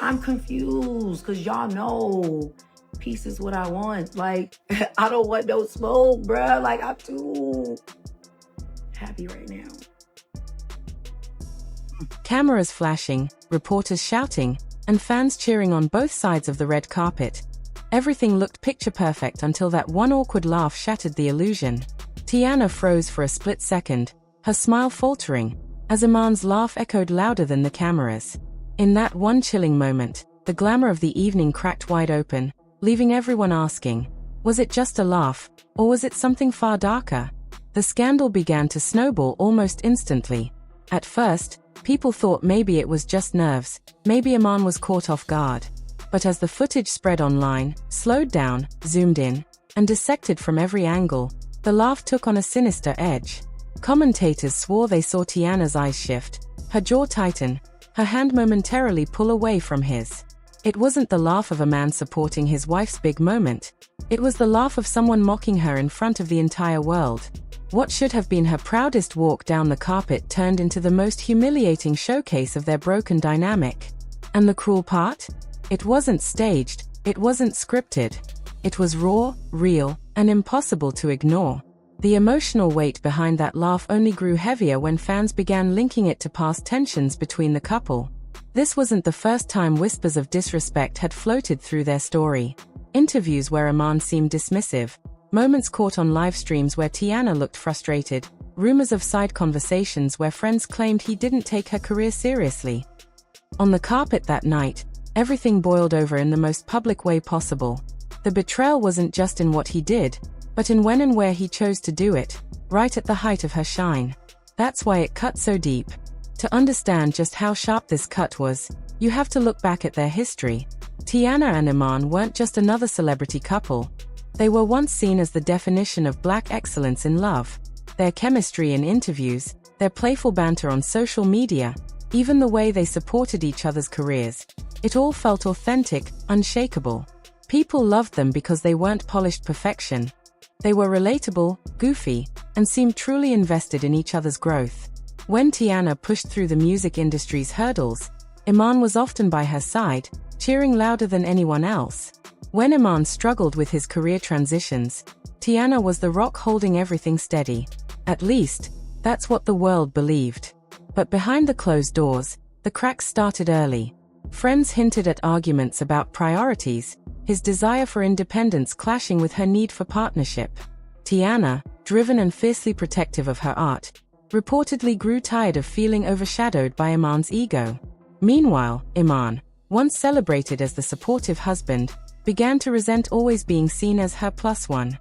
I'm confused because y'all know peace is what I want. Like, I don't want no smoke, bruh. Like, I'm too happy right now. Cameras flashing, reporters shouting, and fans cheering on both sides of the red carpet. Everything looked picture perfect until that one awkward laugh shattered the illusion. Teyana froze for a split second, her smile faltering, as Iman's laugh echoed louder than the cameras. In that one chilling moment, the glamour of the evening cracked wide open, leaving everyone asking, was it just a laugh, or was it something far darker? The scandal began to snowball almost instantly. At first, people thought maybe it was just nerves, maybe Iman was caught off guard. But as the footage spread online, slowed down, zoomed in, and dissected from every angle, the laugh took on a sinister edge. Commentators swore they saw Teyana's eyes shift, her jaw tighten, her hand momentarily pull away from his. It wasn't the laugh of a man supporting his wife's big moment. It was the laugh of someone mocking her in front of the entire world. What should have been her proudest walk down the carpet turned into the most humiliating showcase of their broken dynamic. And the cruel part? It wasn't staged, it wasn't scripted. It was raw, real, and impossible to ignore. The emotional weight behind that laugh only grew heavier when fans began linking it to past tensions between the couple. This wasn't the first time whispers of disrespect had floated through their story. Interviews where Iman seemed dismissive, moments caught on live streams where Teyana looked frustrated, rumors of side conversations where friends claimed he didn't take her career seriously. On the carpet that night, everything boiled over in the most public way possible. The betrayal wasn't just in what he did, but in when and where he chose to do it, right at the height of her shine. That's why it cut so deep. To understand just how sharp this cut was, you have to look back at their history. Teyana and Iman weren't just another celebrity couple. They were once seen as the definition of black excellence in love. Their chemistry in interviews, their playful banter on social media, even the way they supported each other's careers, it all felt authentic, unshakable. People loved them because they weren't polished perfection. They were relatable, goofy, and seemed truly invested in each other's growth. When Teyana pushed through the music industry's hurdles, Iman was often by her side, cheering louder than anyone else. When Iman struggled with his career transitions, Teyana was the rock holding everything steady. At least, that's what the world believed. But behind the closed doors, the cracks started early. Friends hinted at arguments about priorities, his desire for independence clashing with her need for partnership. Teyana, driven and fiercely protective of her art, reportedly grew tired of feeling overshadowed by Iman's ego. Meanwhile, Iman, once celebrated as the supportive husband, began to resent always being seen as her plus one.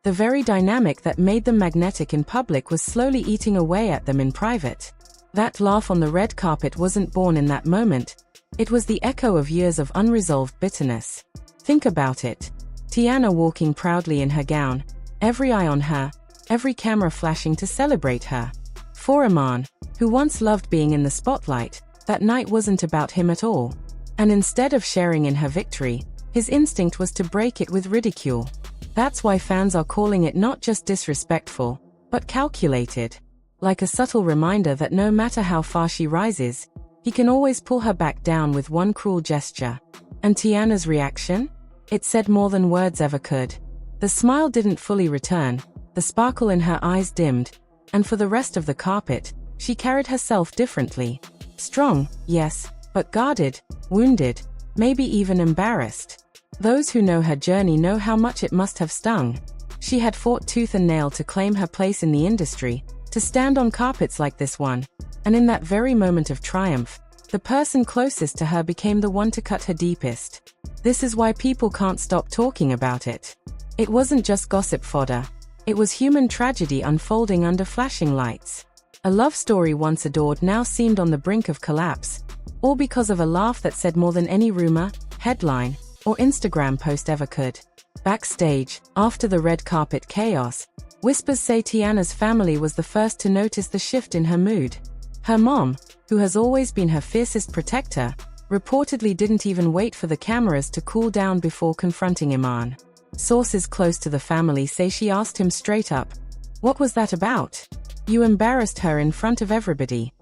The very dynamic that made them magnetic in public was slowly eating away at them in private. That laugh on the red carpet wasn't born in that moment. It was the echo of years of unresolved bitterness. Think about it. Teyana walking proudly in her gown, every eye on her, every camera flashing to celebrate her. For Iman, who once loved being in the spotlight, that night wasn't about him at all. And instead of sharing in her victory, his instinct was to break it with ridicule. That's why fans are calling it not just disrespectful, but calculated. Like a subtle reminder that no matter how far she rises, he can always pull her back down with one cruel gesture. And Teyana's reaction? It said more than words ever could. The smile didn't fully return, the sparkle in her eyes dimmed, and for the rest of the carpet, she carried herself differently. Strong, yes, but guarded, wounded, maybe even embarrassed. Those who know her journey know how much it must have stung. She had fought tooth and nail to claim her place in the industry, to stand on carpets like this one, and in that very moment of triumph, the person closest to her became the one to cut her deepest. This is why people can't stop talking about it. It wasn't just gossip fodder. It was human tragedy unfolding under flashing lights. A love story once adored now seemed on the brink of collapse, all because of a laugh that said more than any rumor, headline, or Instagram post ever could. Backstage, after the red carpet chaos, whispers say Teyana's family was the first to notice the shift in her mood. Her mom, who has always been her fiercest protector, reportedly didn't even wait for the cameras to cool down before confronting Iman. Sources close to the family say she asked him straight up, "What was that about? You embarrassed her in front of everybody."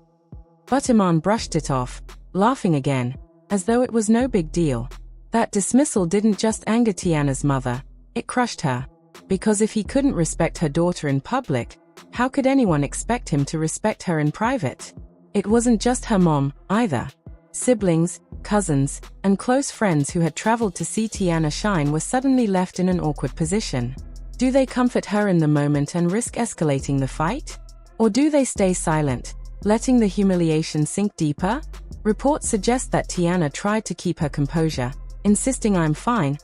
But Iman brushed it off, laughing again. as though it was no big deal. That dismissal didn't just anger Teyana's mother, it crushed her. Because if he couldn't respect her daughter in public, how could anyone expect him to respect her in private? It wasn't just her mom, either. Siblings, cousins, and close friends who had traveled to see Teyana shine were suddenly left in an awkward position. Do they comfort her in the moment and risk escalating the fight? Or do they stay silent, letting the humiliation sink deeper? Reports suggest that Teyana tried to keep her composure, insisting I'm fine,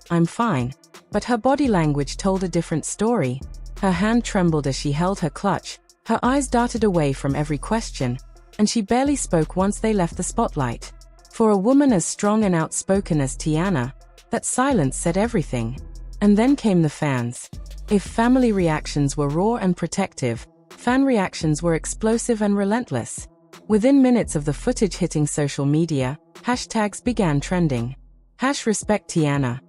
but her body language told a different story. Her hand trembled as she held her clutch, her eyes darted away from every question, and she barely spoke once they left the spotlight. For a woman as strong and outspoken as Teyana, that silence said everything. And then came the fans. If family reactions were raw and protective, fan reactions were explosive and relentless. Within minutes of the footage hitting social media, hashtags began trending. #respect Teyana.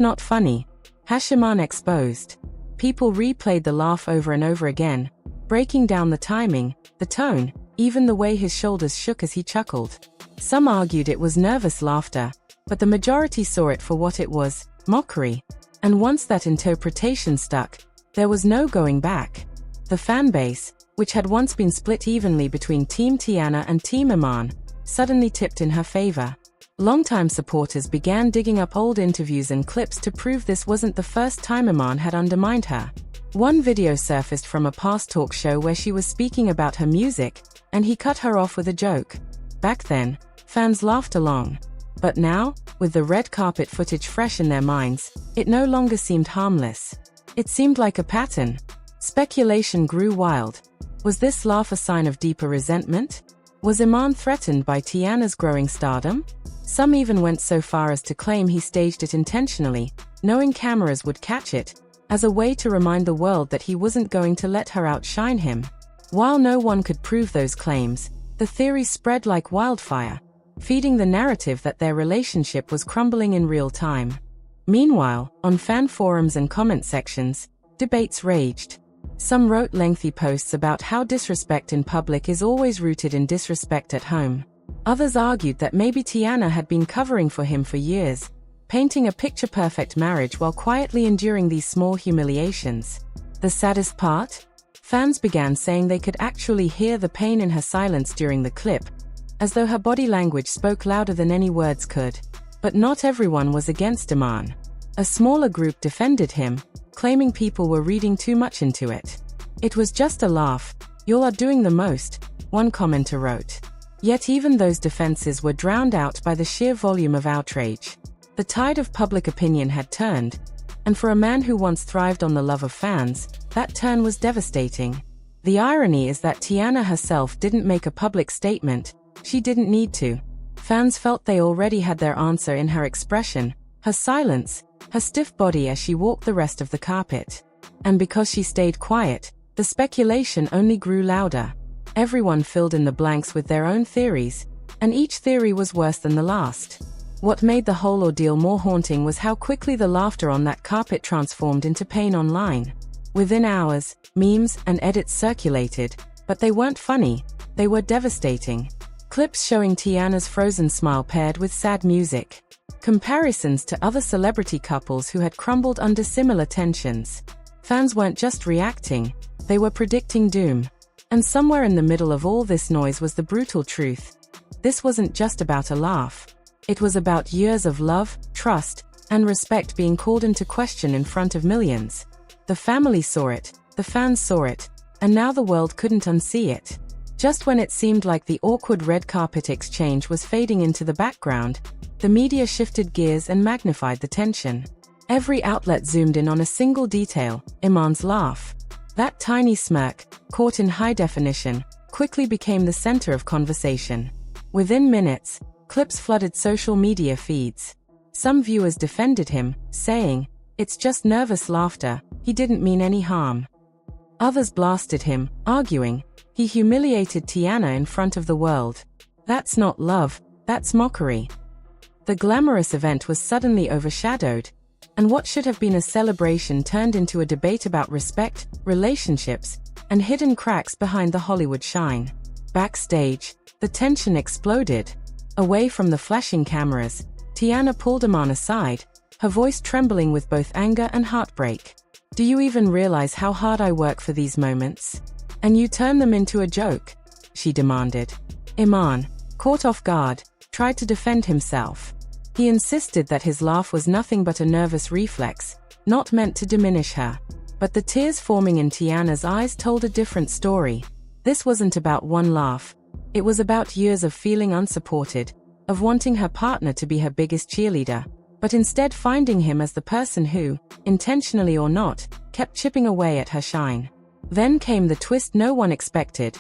#not funny. #Iman exposed. People replayed the laugh over and over again, breaking down the timing, the tone, even the way his shoulders shook as he chuckled. Some argued it was nervous laughter, but the majority saw it for what it was, mockery. And once that interpretation stuck, there was no going back. The fan base, which had once been split evenly between Team Teyana and Team Iman, suddenly tipped in her favor. Longtime supporters began digging up old interviews and clips to prove this wasn't the first time Iman had undermined her. One video surfaced from a past talk show where she was speaking about her music, and he cut her off with a joke. Back then, fans laughed along. But now, with the red carpet footage fresh in their minds, it no longer seemed harmless. It seemed like a pattern. Speculation grew wild. Was this laugh a sign of deeper resentment? Was Iman threatened by Teyana's growing stardom? Some even went so far as to claim he staged it intentionally, knowing cameras would catch it, as a way to remind the world that he wasn't going to let her outshine him. While no one could prove those claims, the theories spread like wildfire, feeding the narrative that their relationship was crumbling in real time. Meanwhile, on fan forums and comment sections, debates raged. Some wrote lengthy posts about how disrespect in public is always rooted in disrespect at home. Others argued that maybe Teyana had been covering for him for years, painting a picture-perfect marriage while quietly enduring these small humiliations. The saddest part? Fans began saying they could actually hear the pain in her silence during the clip, as though her body language spoke louder than any words could. But not everyone was against Iman. A smaller group defended him, claiming people were reading too much into it. "It was just a laugh. Y'all are doing the most," one commenter wrote. Yet even those defenses were drowned out by the sheer volume of outrage. The tide of public opinion had turned, and for a man who once thrived on the love of fans, that turn was devastating. The irony is that Teyana herself didn't make a public statement. She didn't need to. Fans felt they already had their answer in her expression, her silence, her stiff body as she walked the rest of the carpet. And because she stayed quiet, the speculation only grew louder. Everyone filled in the blanks with their own theories, and each theory was worse than the last. What made the whole ordeal more haunting was how quickly the laughter on that carpet transformed into pain online. Within hours, memes and edits circulated, but they weren't funny, they were devastating. Clips showing Teyana's frozen smile paired with sad music. Comparisons to other celebrity couples who had crumbled under similar tensions. Fans weren't just reacting, they were predicting doom. And somewhere in the middle of all this noise was the brutal truth. This wasn't just about a laugh. It was about years of love, trust, and respect being called into question in front of millions. The family saw it, the fans saw it, and now the world couldn't unsee it. Just when it seemed like the awkward red carpet exchange was fading into the background, the media shifted gears and magnified the tension. Every outlet zoomed in on a single detail, Iman's laugh. That tiny smirk, caught in high definition, quickly became the center of conversation. Within minutes, clips flooded social media feeds. Some viewers defended him, saying, "It's just nervous laughter, he didn't mean any harm." Others blasted him, arguing, "He humiliated Teyana in front of the world. That's not love, that's mockery." The glamorous event was suddenly overshadowed, and what should have been a celebration turned into a debate about respect, relationships, and hidden cracks behind the Hollywood shine. Backstage, the tension exploded. Away from the flashing cameras, Teyana pulled Iman aside, her voice trembling with both anger and heartbreak. "Do you even realize how hard I work for these moments? And you turn them into a joke?" she demanded. Iman, caught off guard, tried to defend himself. He insisted that his laugh was nothing but a nervous reflex, not meant to diminish her. But the tears forming in Teyana's eyes told a different story. This wasn't about one laugh. It was about years of feeling unsupported, of wanting her partner to be her biggest cheerleader, but instead finding him as the person who, intentionally or not, kept chipping away at her shine. Then came the twist no one expected.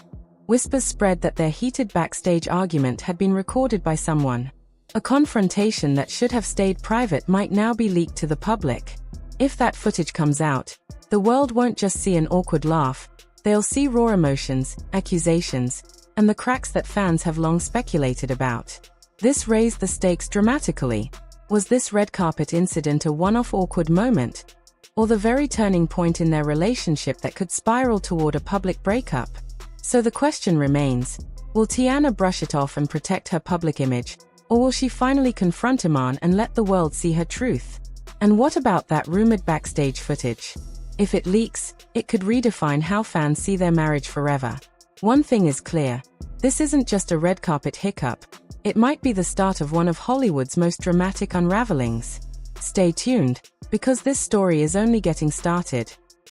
Whispers spread that their heated backstage argument had been recorded by someone. A confrontation that should have stayed private might now be leaked to the public. If that footage comes out, the world won't just see an awkward laugh, they'll see raw emotions, accusations, and the cracks that fans have long speculated about. This raised the stakes dramatically. Was this red carpet incident a one-off awkward moment, or the very turning point in their relationship that could spiral toward a public breakup? So the question remains, will Teyana brush it off and protect her public image, or will she finally confront Iman and let the world see her truth? And what about that rumored backstage footage? If it leaks, it could redefine how fans see their marriage forever. One thing is clear, this isn't just a red carpet hiccup. It might be the start of one of Hollywood's most dramatic unravelings. Stay tuned, because this story is only getting started.